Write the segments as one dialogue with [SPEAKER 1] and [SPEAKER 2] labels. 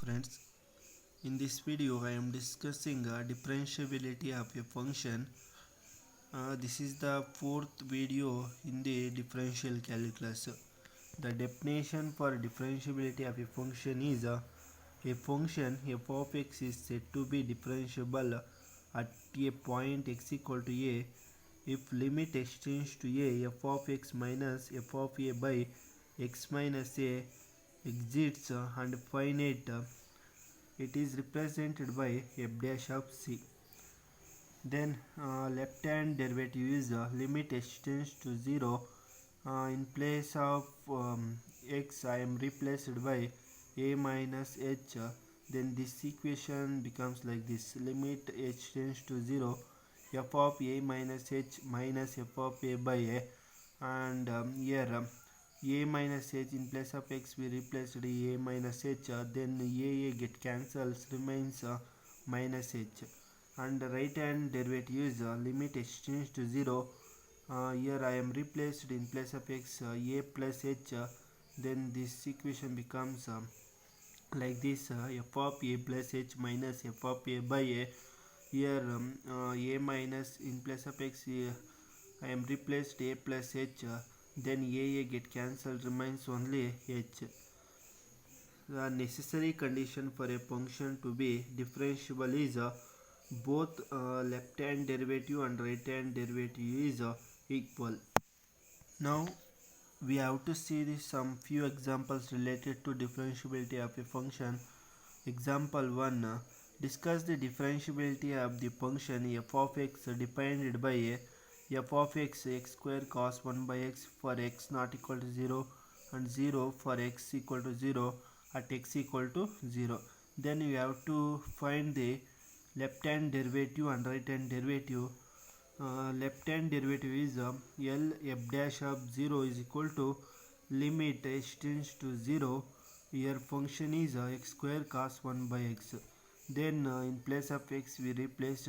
[SPEAKER 1] friends. In this video I am discussing differentiability of a function. This is the fourth video in the differential calculus. The definition for differentiability of a function is a function f of x is said to be differentiable at a point x equal to a if limit x tends to a f of x minus f of a by x minus a exists and finite. It is represented by f dash of c. Then left hand derivative is limit x tends to 0. In place of x I am replaced by a minus h. Then this equation becomes like this: limit h tends to 0 f of a minus h minus f of a by a, and here a minus h in place of x we replaced a minus h, then a get cancels, remains minus h, and the right hand derivative is limit h tends to 0. Here I am replaced in place of x a plus h, then this equation becomes like this: f of a plus h minus f of a by a. Here a minus in place of x I am replaced a plus h, then a get cancelled, remains only h. The necessary condition for a function to be differentiable is both left hand derivative and right hand derivative is equal. Now we have to see some few examples related to differentiability of a function. Example 1. Discuss the differentiability of the function f of x defined by f of x x square cos 1 by x for x not equal to 0 and 0 for x equal to 0 at x equal to 0. Then we have to find the left hand derivative and right hand derivative. Left hand derivative is L f dash of 0 is equal to limit h tends to 0. Here function is x square cos 1 by x. Then in place of x we replaced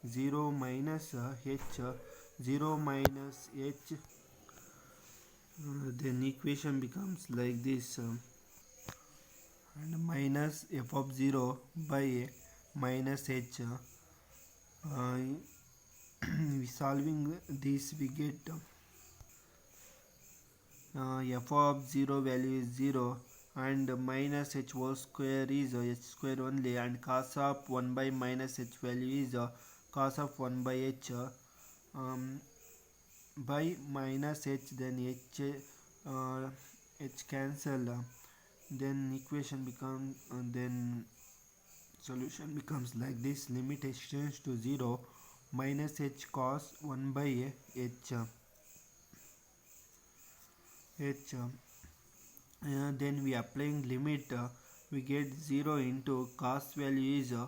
[SPEAKER 1] 0 minus h, 0 minus h. Then equation becomes like this: and minus f of 0 by minus h. Solving this we get f of 0 value is 0 and minus h whole square is h square only, and cos of 1 by minus h value is cos of 1 by h by minus h, then h cancel, then equation becomes then solution becomes like this: limit h tends to 0 minus h cos 1 by h. Then we applying limit, we get 0 into cos value is a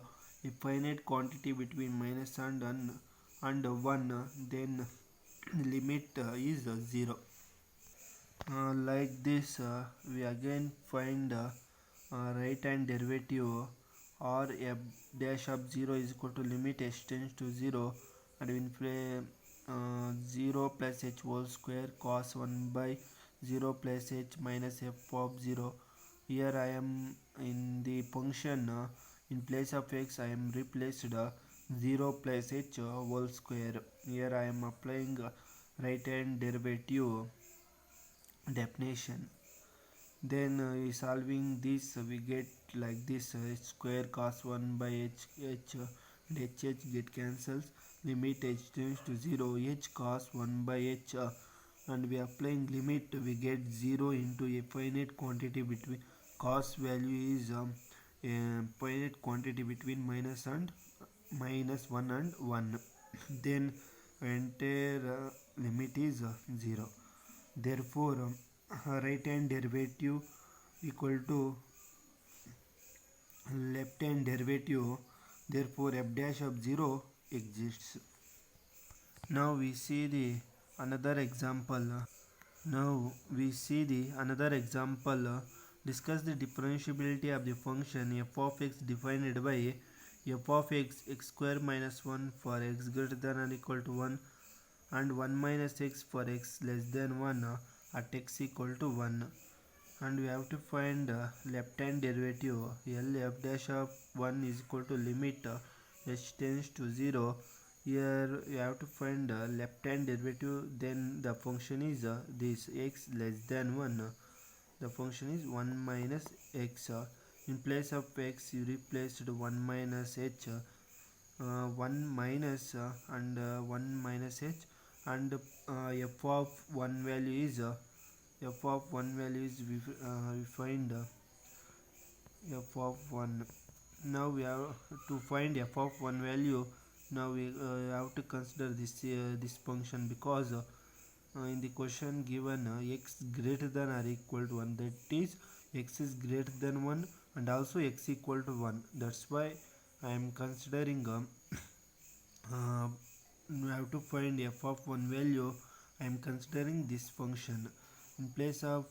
[SPEAKER 1] finite quantity between minus and 1, then limit is 0. Like this we again find right hand derivative, or f dash of 0 is equal to limit h tends to 0 and we play 0 plus h whole square cos 1 by 0 plus h minus f of 0. Here I am in the function in place of x I am replaced 0 plus h whole square. Here I am applying right hand derivative definition. Then solving this we get like this: h square cos 1 by h and h get cancels, limit h tends to 0 h cos 1 by h, and we applying limit we get 0 into a finite quantity between cos value is a finite quantity between minus 1 and 1. Then entire limit is 0. Therefore right hand derivative equal to left hand derivative, therefore f dash of 0 exists. Now we see the another example. Discuss the differentiability of the function f of x defined by f of x x square minus 1 for x greater than or equal to 1 and 1 minus x for x less than 1 at x equal to 1. and we have to find left hand derivative. L f dash of 1 is equal to limit h tends to 0. Here you have to find left hand derivative, then the function is this x less than 1. The function is 1 minus x. In place of x you replaced 1 minus h, 1 minus and 1 minus h, and f of 1 value is f of 1 value is we find f of 1. Now we have to find f of 1 value. Now we have to consider this function, because in the question given x greater than or equal to 1, that is x is greater than 1 and also x equal to 1. That's why I am considering we have to find f of 1 value. I am considering this function. In place of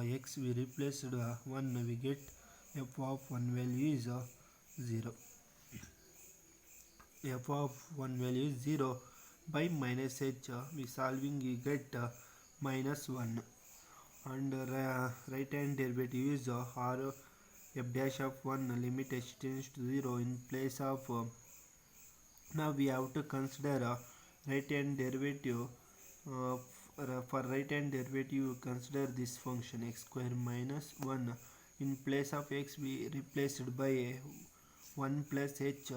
[SPEAKER 1] x we replaced 1, we get f of 1 value is 0. F of 1 value is 0. By minus h we solving, we get minus 1, and right hand derivative is r f dash of 1 limit h tends to 0. In place of now we have to consider right hand derivative. For right hand derivative consider this function x square minus 1. In place of x we replaced by 1 plus h,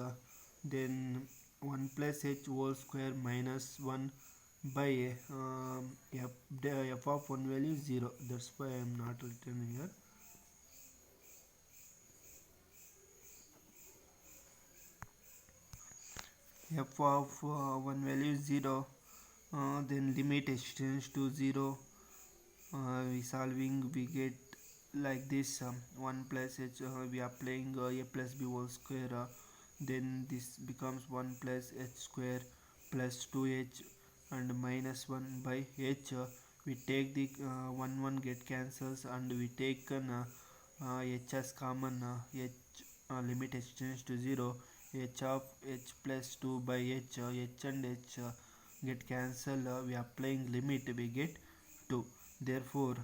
[SPEAKER 1] then 1 plus h whole square minus 1 by f of 1 value is 0. That's why I am not written here. F of 1 value is 0, then limit h tends to 0. We solving, we get like this 1 plus h, we are applying a plus b whole square, then this becomes 1 plus h square plus 2h and minus 1 by h. We take the 1 1 get cancels, and we take h as common. H limit h tends to 0. H of h plus 2 by h, h and h get cancelled. We are applying limit, we get 2. Therefore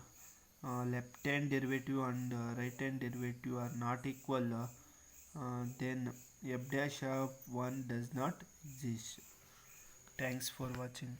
[SPEAKER 1] left hand derivative and right hand derivative are not equal. Then f dash of 1 does not exist. Thanks for watching.